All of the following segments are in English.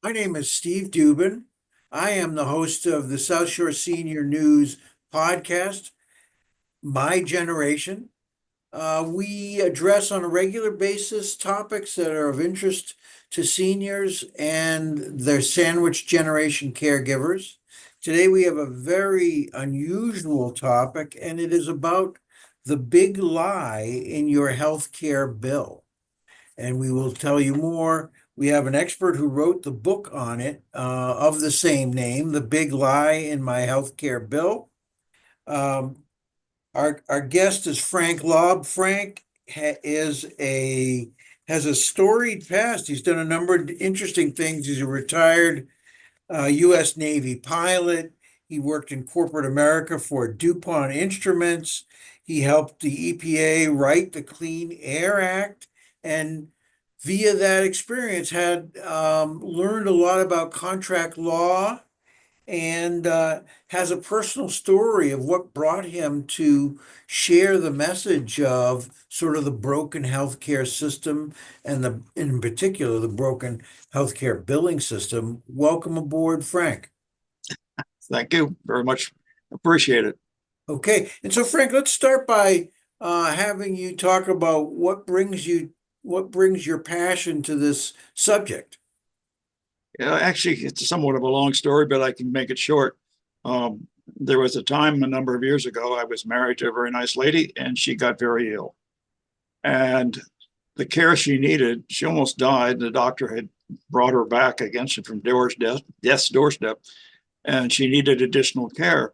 My name is Steve Dubin. I am the host of the South Shore Senior News podcast, My Generation. We address on a regular basis topics that are of interest to seniors and their sandwich generation caregivers. Today we have a very unusual topic, and it is about the big lie in your health care bill. And we will tell you more. We have an expert who wrote the book on it of the same name, The Big Lie in My Healthcare Bill. Our guest is Frank Lobb. Frank has a storied past. He's done a number of interesting things. He's a retired U.S. Navy pilot. He worked in corporate America for DuPont Instruments. He helped the EPA write the Clean Air Act, and via that experience had learned a lot about contract law, and has a personal story of what brought him to share the message of sort of the broken healthcare system, and in particular the broken healthcare billing system. Welcome aboard, Frank. Thank you very much. Appreciate it. Okay, and so Frank, let's start by having you talk about what brings your passion to this subject. Actually, it's somewhat of a long story, but I can make it short. There was a time a number of years ago, I was married to a very nice lady, and she got very ill. And the care she needed, she almost died. The doctor had brought her back against her from death's doorstep, and she needed additional care.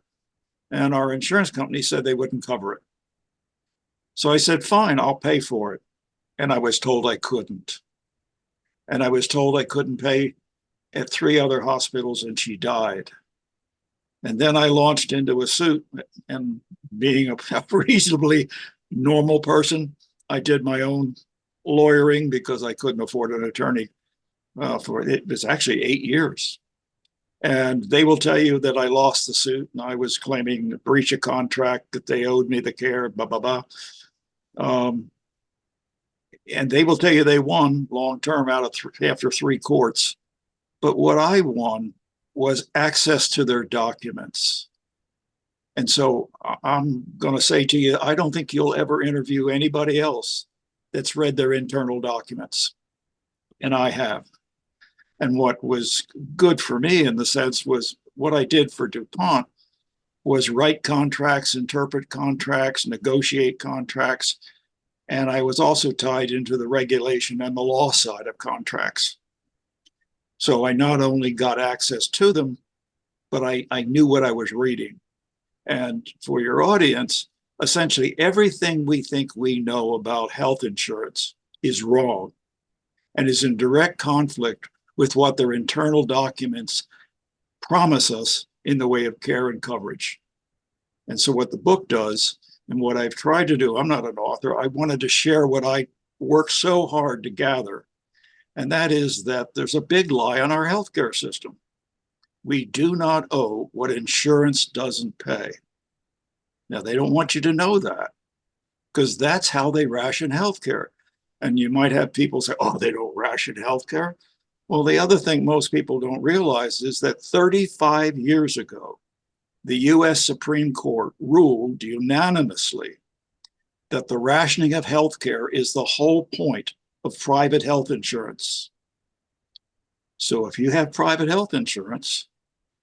And our insurance company said they wouldn't cover it. So I said, fine, I'll pay for it. And I was told I couldn't. And I was told I couldn't pay at 3 other hospitals, and she died. And then I launched into a suit, and being a reasonably normal person, I did my own lawyering because I couldn't afford an attorney for it. It was actually 8 years. And they will tell you that I lost the suit, and I was claiming a breach of contract, that they owed me the care, blah, blah, blah. And they will tell you they won long term after 3 courts. But what I won was access to their documents. And so I'm going to say to you, I don't think you'll ever interview anybody else that's read their internal documents. And I have. And what was good for me in the sense was what I did for DuPont was write contracts, interpret contracts, negotiate contracts. And I was also tied into the regulation and the law side of contracts. So I not only got access to them, but I knew what I was reading. And for your audience, essentially everything we think we know about health insurance is wrong and is in direct conflict with what their internal documents promise us in the way of care and coverage. And so what the book does, and what I've tried to do, I'm not an author, I wanted to share what I worked so hard to gather. And that is that there's a big lie on our healthcare system. We do not owe what insurance doesn't pay. Now, they don't want you to know that because that's how they ration healthcare. And you might have people say, oh, they don't ration healthcare. Well, the other thing most people don't realize is that 35 years ago, the US Supreme Court ruled unanimously that the rationing of healthcare is the whole point of private health insurance. So if you have private health insurance,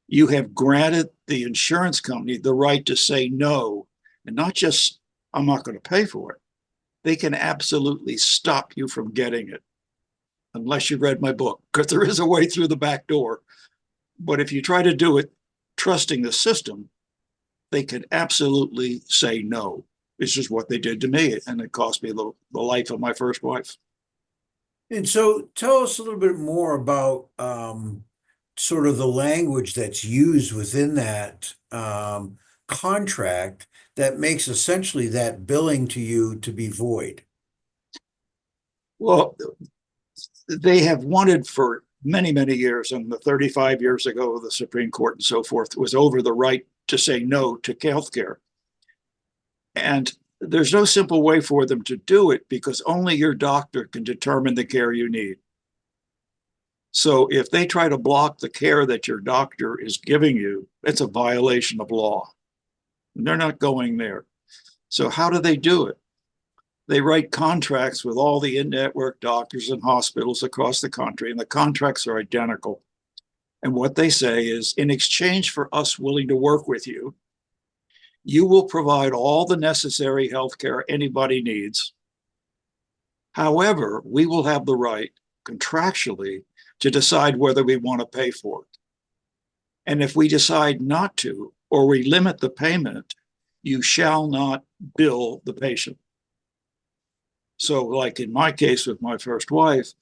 you have granted the insurance company the right to say no, and not just, I'm not going to pay for it. They can absolutely stop you from getting it, unless you read my book, because there is a way through the back door. But if you try to do it trusting the system, they can absolutely say no. This is what they did to me, and it cost me the life of my first wife. And so tell us a little bit more about sort of the language that's used within that contract that makes essentially that billing to you to be void. Well, they have wanted for many, many years, and the 35 years ago, the Supreme Court and so forth was over the right to say no to healthcare. And there's no simple way for them to do it because only your doctor can determine the care you need. So if they try to block the care that your doctor is giving you, it's a violation of law. And they're not going there. So how do they do it? They write contracts with all the in-network doctors and hospitals across the country, and the contracts are identical. And what they say is, in exchange for us willing to work with you, you will provide all the necessary health care anybody needs. However, we will have the right contractually to decide whether we want to pay for it. And if we decide not to, or we limit the payment, you shall not bill the patient. So like in my case with my first wife,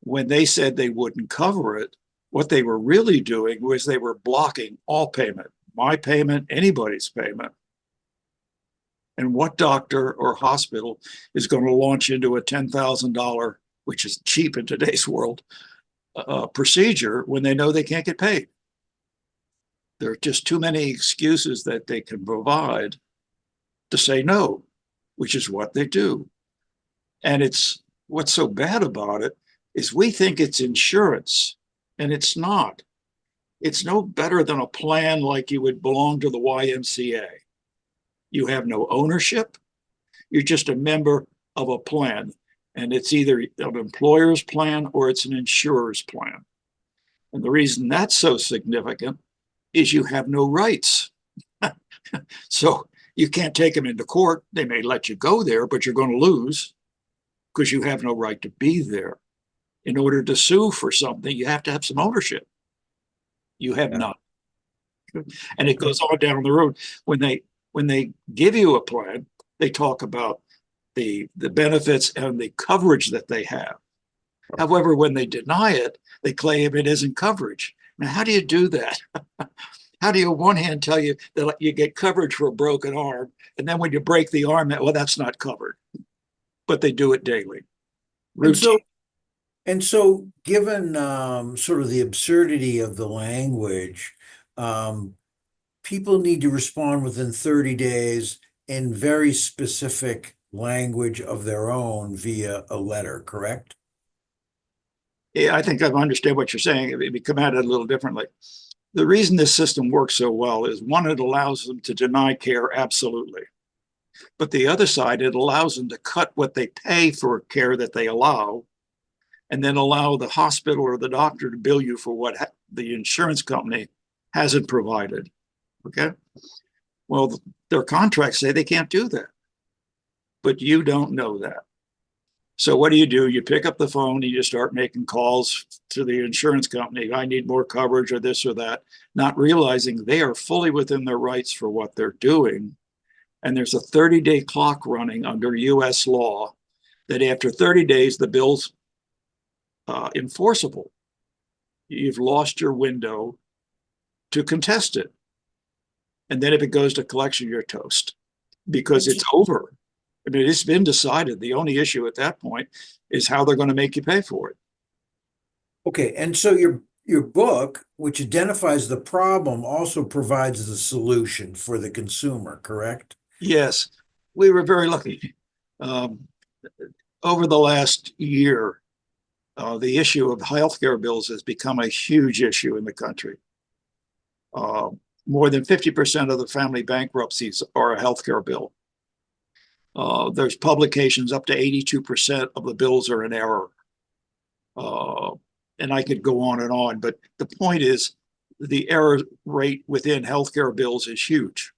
when they said they wouldn't cover it, what they were really doing was they were blocking all payment, my payment, anybody's payment. And what doctor or hospital is going to launch into a $10,000, which is cheap in today's world, procedure when they know they can't get paid? There are just too many excuses that they can provide to say no, which is what they do. And it's what's so bad about it is we think it's insurance, and it's not. It's no better than a plan like you would belong to the YMCA. You have no ownership. You're just a member of a plan, and it's either an employer's plan or it's an insurer's plan. And the reason that's so significant is you have no rights. So you can't take them into court. They may let you go there, but you're going to lose because you have no right to be there. In order to sue for something, you have to have some ownership. You have none. And it goes on down the road. When they give you a plan, they talk about the benefits and the coverage that they have. However, when they deny it, they claim it isn't coverage. Now, how do you do that? How do you, on one hand, tell you that you get coverage for a broken arm, and then when you break the arm, well, that's not covered? But they do it daily. And so given sort of the absurdity of the language, people need to respond within 30 days in very specific language of their own via a letter, correct? Yeah, I think I understand what you're saying. It may come at it a little differently. The reason this system works so well is, one, it allows them to deny care absolutely. But the other side, it allows them to cut what they pay for care that they allow, and then allow the hospital or the doctor to bill you for what the insurance company hasn't provided. Okay? Well, their contracts say they can't do that, but you don't know that. So what do? You pick up the phone and you start making calls to the insurance company. I need more coverage or this or that, not realizing they are fully within their rights for what they're doing. And there's a 30-day clock running under US law that after 30 days, the bill's enforceable. You've lost your window to contest it. And then if it goes to collection, you're toast because it's over. I mean, it's been decided. The only issue at that point is how they're going to make you pay for it. Okay, and so your book, which identifies the problem, also provides the solution for the consumer, correct? Yes, we were very lucky. Over the last year, the issue of healthcare bills has become a huge issue in the country. More than 50% of the family bankruptcies are a healthcare bill. There's publications up to 82% of the bills are in error. And I could go on, but the point is the error rate within healthcare bills is huge.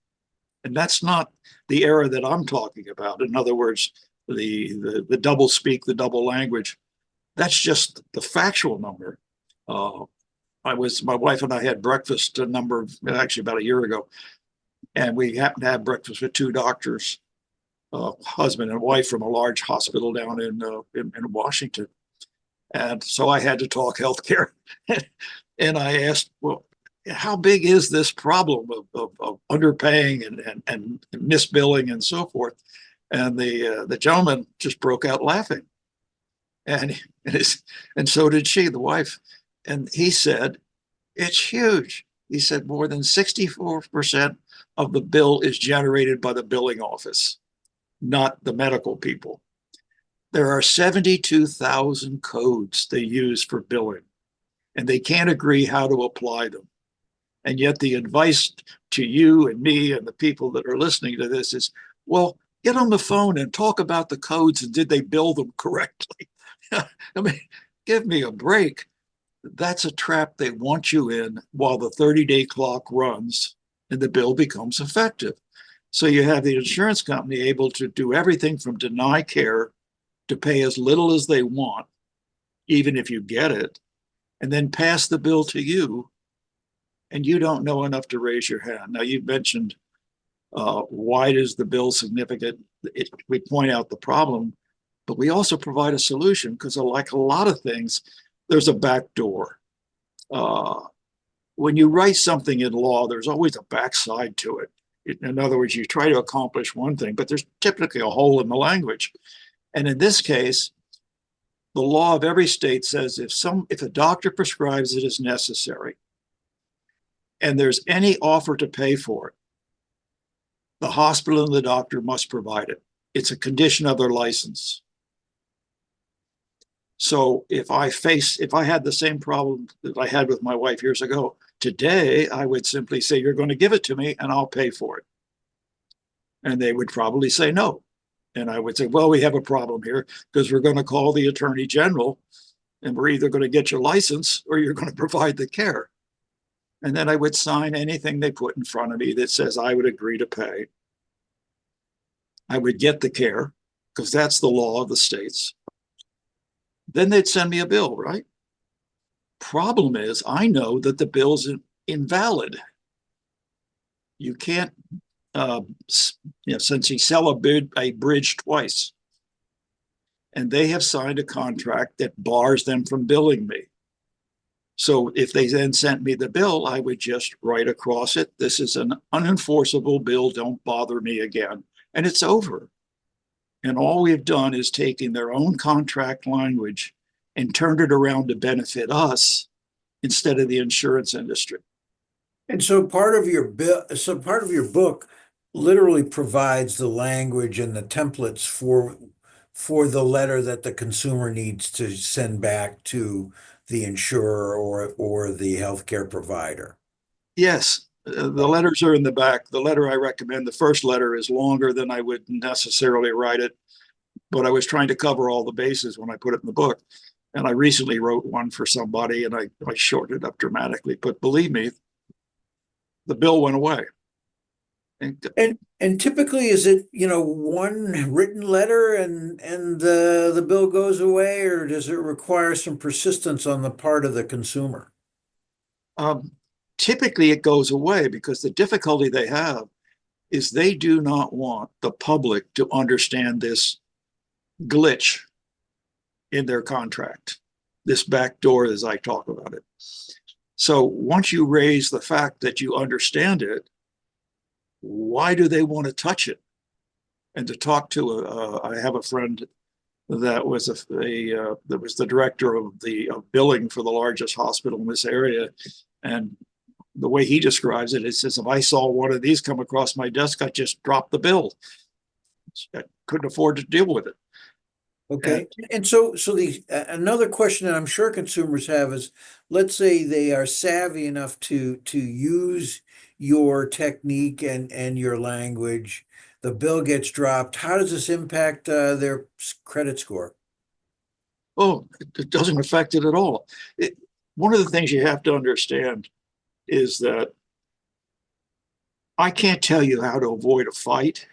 And that's not the error that I'm talking about. In other words, the double speak, the double language. That's just the factual number. My wife and I had breakfast actually about a year ago, and we happened to have breakfast with two doctors, husband and wife from a large hospital down in Washington. And so I had to talk healthcare. And I asked, well, how big is this problem of underpaying and misbilling and so forth? And the gentleman just broke out laughing. And so did she, the wife. And he said, it's huge. He said more than 64% of the bill is generated by the billing office, not the medical people. There are 72,000 codes they use for billing. and they can't agree how to apply them. And yet the advice to you and me and the people that are listening to this is, well, get on the phone and talk about the codes and did they bill them correctly? I mean, give me a break. That's a trap they want you in while the 30-day clock runs and the bill becomes effective. So you have the insurance company able to do everything from deny care to pay as little as they want, even if you get it, and then pass the bill to you, and you don't know enough to raise your hand. Now, you mentioned why is the bill significant? We point out the problem, but we also provide a solution because, like a lot of things, there's a back door. When you write something in law, there's always a backside to it. In other words, you try to accomplish one thing, but there's typically a hole in the language. And in this case, the law of every state says if a doctor prescribes it as necessary and there's any offer to pay for it, the hospital and the doctor must provide it. It's a condition of their license. So if I had the same problem that I had with my wife years ago, today I would simply say, you're going to give it to me and I'll pay for it. And they would probably say no. And I would say, well, we have a problem here because we're going to call the attorney general and we're either going to get your license or you're going to provide the care. And then I would sign anything they put in front of me that says I would agree to pay. I would get the care because that's the law of the states. Then they'd send me a bill, right? Problem is, I know that the bill's invalid. You can't, since you sell a bridge twice, and they have signed a contract that bars them from billing me. So if they then sent me the bill, I would just write across it, this is an unenforceable bill, don't bother me again. And it's over. And all we've done is taken their own contract language and turned it around to benefit us instead of the insurance industry. And so part of your book literally provides the language and the templates for the letter that the consumer needs to send back to the insurer or the healthcare provider. Yes, the letters are in the back. The letter I recommend, the first letter, is longer than I would necessarily write it, but I was trying to cover all the bases when I put it in the book. And I recently wrote one for somebody and I shortened it up dramatically. But believe me, the bill went away. And typically, is it, one written letter and the bill goes away, or does it require some persistence on the part of the consumer? Typically, it goes away because the difficulty they have is they do not want the public to understand this glitch in their contract, this back door as I talk about it. So once you raise the fact that you understand it, why do they want to touch it? And to talk to I have a friend that was that was the director of billing for the largest hospital in this area, and the way he describes it, it says, if I saw one of these come across my desk, I just dropped the bill. I couldn't afford to deal with it. Okay. And so another question that I'm sure consumers have is, let's say they are savvy enough to use your technique and your language, the bill gets dropped. How does this impact their credit score? Oh, it doesn't affect it at all. One of the things you have to understand is that I can't tell you how to avoid a fight.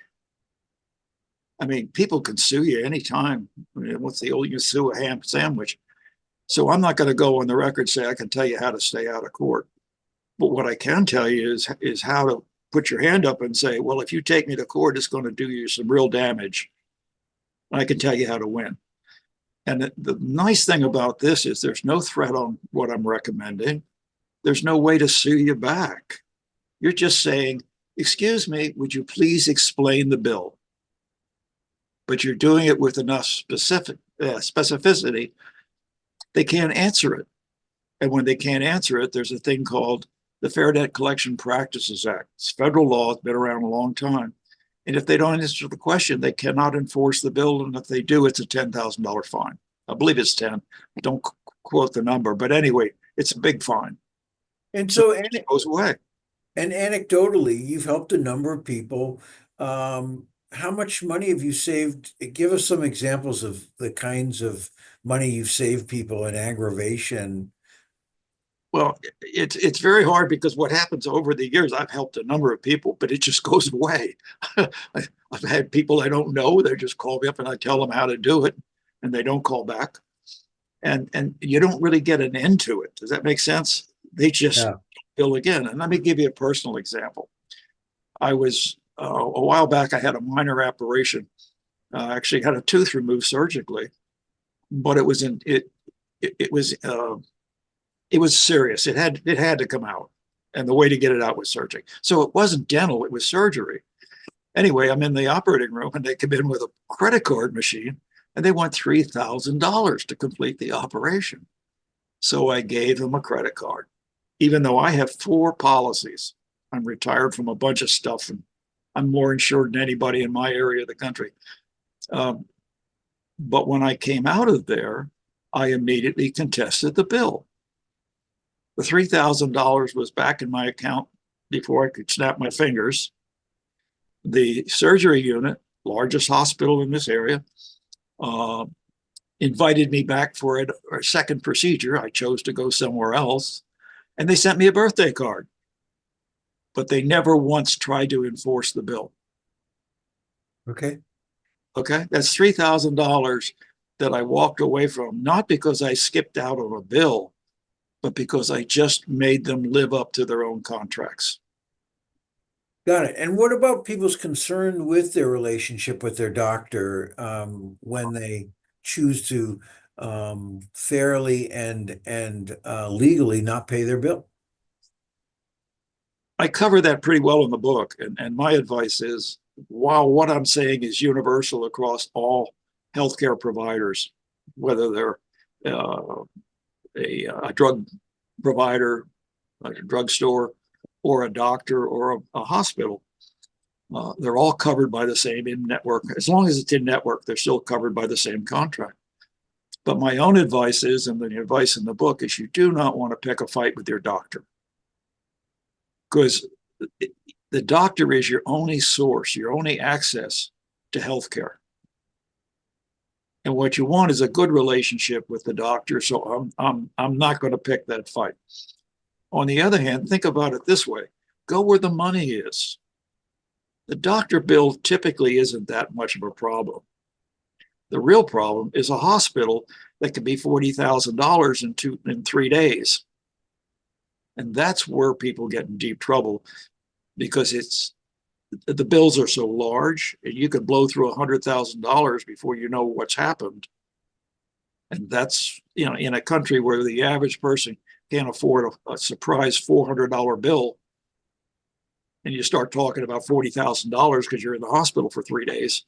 I mean, people can sue you anytime. I mean, what's the old, you sue a ham sandwich. So I'm not going to go on the record and say I can tell you how to stay out of court. But what I can tell you is how to put your hand up and say, well, if you take me to court, it's going to do you some real damage. I can tell you how to win. And the nice thing about this is there's no threat on what I'm recommending. There's no way to sue you back. You're just saying, excuse me, would you please explain the bill? But you're doing it with enough specificity, they can't answer it. And when they can't answer it, there's a thing called the Fair Debt Collection Practices Act. It's federal law, it's been around a long time. And if they don't answer the question, they cannot enforce the bill. And if they do, it's a $10,000 fine. I believe it's 10. Don't quote the number. But anyway, it's a big fine. And So so, it goes away. and anecdotally, you've helped a number of people. How much money have you saved? Give us some examples of the kinds of money you've saved people in aggravation. Well, it's very hard because what happens over the years, I've helped a number of people, but it just goes away. I've had people I don't know, they just call me up and I tell them how to do it, and they don't call back. And you don't really get an end to it. Does that make sense? They just Yeah. bill again. And let me give you a personal example. I was a while back, I had a minor operation. Actually had a tooth removed surgically, but it was serious. It had to come out, and the way to get it out was surgery. So it wasn't dental; it was surgery. Anyway, I'm in the operating room, and they come in with a credit card machine, and they want $3,000 to complete the operation. So I gave them a credit card, even though I have 4 policies. I'm retired from a bunch of stuff, and I'm more insured than anybody in my area of the country. Um, but when I came out of there, I immediately contested the bill. The $3,000 was back in my account before I could snap my fingers. The surgery unit, largest hospital in this area, uh, invited me back for a second procedure. I chose to go somewhere else, and they sent me a birthday card, but they never once tried to enforce the bill. Okay. Okay, that's $3,000 that I walked away from, not because I skipped out on a bill, but because I just made them live up to their own contracts. Got it. And what about people's concern with their relationship with their doctor when they choose to fairly and legally not pay their bill? I cover that pretty well in the book, and my advice is, while what I'm saying is universal across all healthcare providers, whether they're uh, a drug provider, like a drugstore, or a doctor, or a hospital. They're all covered by the same in-network. As long as it's in-network, they're still covered by the same contract. But my own advice is, and the advice in the book is, you do not want to pick a fight with your doctor, because the doctor is your only source, your only access to healthcare. And what you want is a good relationship with the doctor. So I'm not going to pick that fight. On the other hand, think about it this way: go where the money is. The doctor bill typically isn't that much of a problem. The real problem is a hospital that could be $40,000 in 3 days. And that's where people get in deep trouble, because the bills are so large, and you could blow through $100,000 before you know what's happened. And that's, in a country where the average person can't afford a surprise $400 bill, and you start talking about $40,000 because you're in the hospital for 3 days.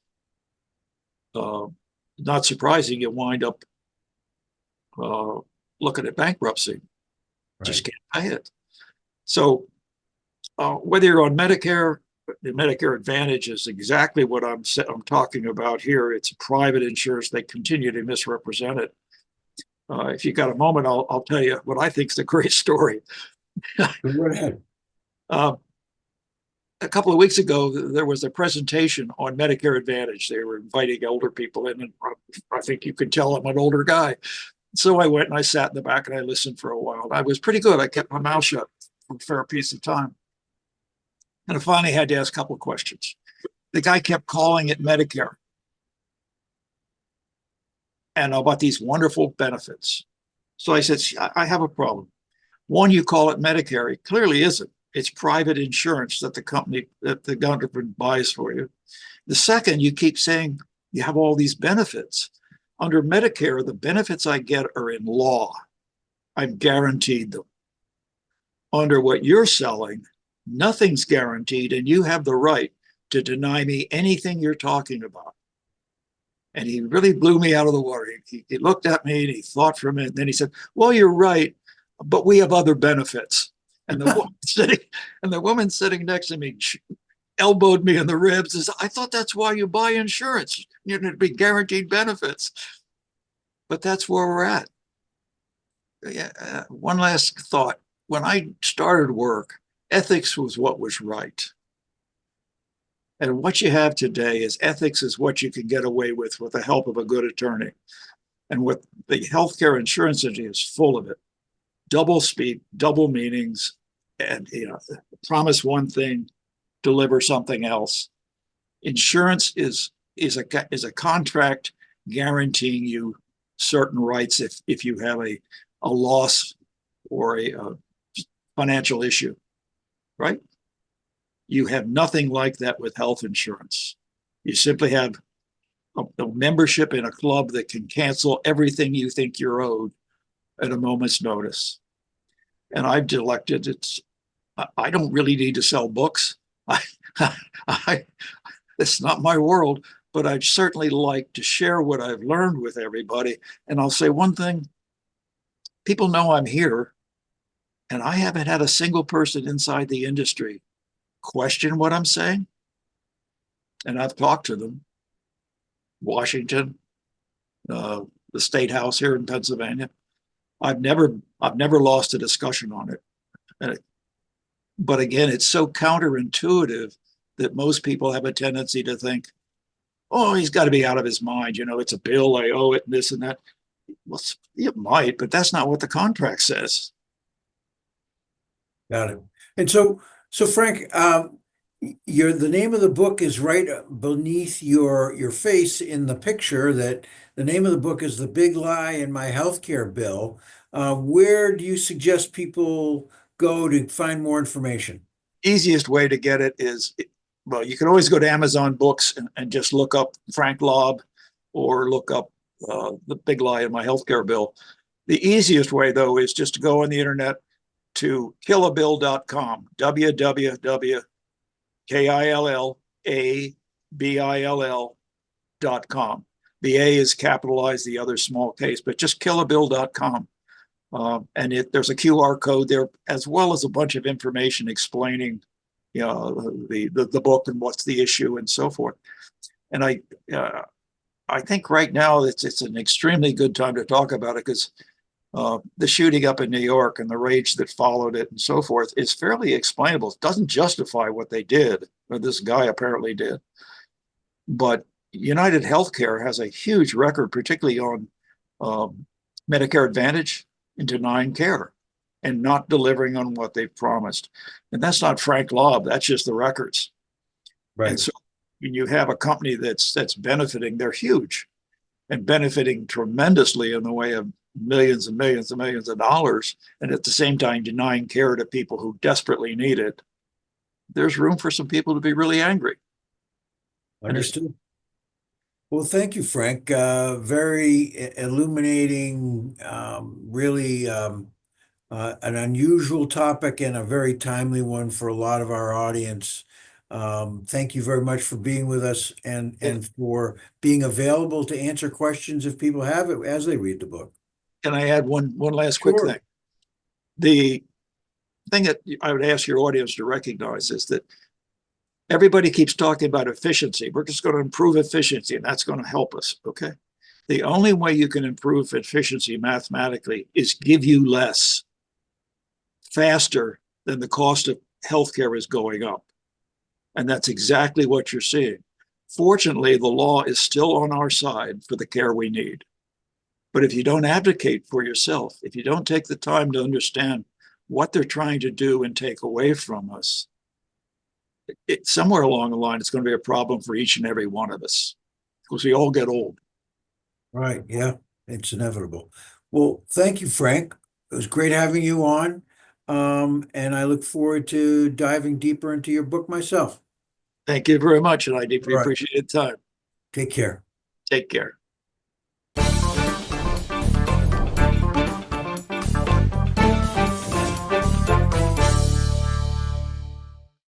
Not surprising, you wind up looking at bankruptcy. Right. Just can't pay it. So whether you're on Medicare, the Medicare Advantage is exactly what I'm talking about here. It's a private insurance. They continue to misrepresent it. If you got a moment, I'll tell you what I think is a great story. Go ahead. A couple of weeks ago, there was a presentation on Medicare Advantage. They were inviting older people in, and I think you could tell I'm an older guy. So I went and I sat in the back and I listened for a while. I was pretty good. I kept my mouth shut for a fair piece of time. And I finally had to ask a couple of questions. The guy kept calling it Medicare and about these wonderful benefits. So I said, I have a problem. One, you call it Medicare. It clearly isn't. It's private insurance that the government buys for you. The second, you keep saying you have all these benefits. Under Medicare, the benefits I get are in law. I'm guaranteed them. Under what you're selling, nothing's guaranteed, and you have the right to deny me anything you're talking about. And he really blew me out of the water. He looked at me and he thought for a minute. And then he said, well, you're right, but we have other benefits. And the woman sitting next to me elbowed me in the ribs and said, I thought that's why you buy insurance. You're going to be guaranteed benefits. But that's where we're at. yeah, one last thought. When I started work, ethics was what was right. And what you have today is ethics is what you can get away with the help of a good attorney. And what the healthcare insurance industry is full of it. Double speak, double meanings, and promise one thing, deliver something else. Insurance is a contract guaranteeing you certain rights if you have a loss or a financial issue, right? You have nothing like that with health insurance. You simply have a membership in a club that can cancel everything you think you're owed at a moment's notice. And I've elected I don't really need to sell books. I it's not my world, but I'd certainly like to share what I've learned with everybody. And I'll say one thing, people know I'm here, and I haven't had a single person inside the industry question what I'm saying. And I've talked to them. Washington, the state house here in Pennsylvania. I've never lost a discussion on it. But again, it's so counterintuitive that most people have a tendency to think, oh, he's got to be out of his mind. It's a bill, I owe it, and this and that. Well, it might, but that's not what the contract says. Got it. And so Frank, the name of the book is right beneath your face in the picture. That the name of the book is The Big Lie in My Healthcare Bill. Where do you suggest people go to find more information? Easiest way to get it is, well, you can always go to Amazon Books and just look up Frank Lobb or look up The Big Lie in My Healthcare Bill. The easiest way, though, is just to go on the internet to killabill.com, www.killabill.com. The A is capitalized, the other small case, but just killabill.com. And there's a QR code there, as well as a bunch of information explaining, the book and what's the issue and so forth. And I think right now it's an extremely good time to talk about it because the shooting up in New York and the rage that followed it and so forth is fairly explainable. It doesn't justify what they did, or this guy apparently did. But United Healthcare has a huge record, particularly on Medicare Advantage and denying care and not delivering on what they've promised. And that's not Frank Lobb, that's just the records. Right. And so when you have a company that's benefiting, they're huge and benefiting tremendously in the way of millions and millions and millions of dollars, and at the same time denying care to people who desperately need it. There's room for some people to be really angry. Understood. Well, thank you, Frank. Very illuminating, really an unusual topic and a very timely one for a lot of our audience. Thank you very much for being with us and for being available to answer questions if people have it as they read the book. Can I add one last quick Sure. thing? The thing that I would ask your audience to recognize is that everybody keeps talking about efficiency. We're just going to improve efficiency, and that's going to help us, okay? The only way you can improve efficiency mathematically is give you less faster than the cost of healthcare is going up. And that's exactly what you're seeing. Fortunately, the law is still on our side for the care we need. But if you don't advocate for yourself, if you don't take the time to understand what they're trying to do and take away from us, somewhere along the line, it's going to be a problem for each and every one of us because we all get old. Right. Yeah, it's inevitable. Well, thank you, Frank. It was great having you on. And I look forward to diving deeper into your book myself. Thank you very much, and I deeply All right. appreciate the time. Take care. Take care.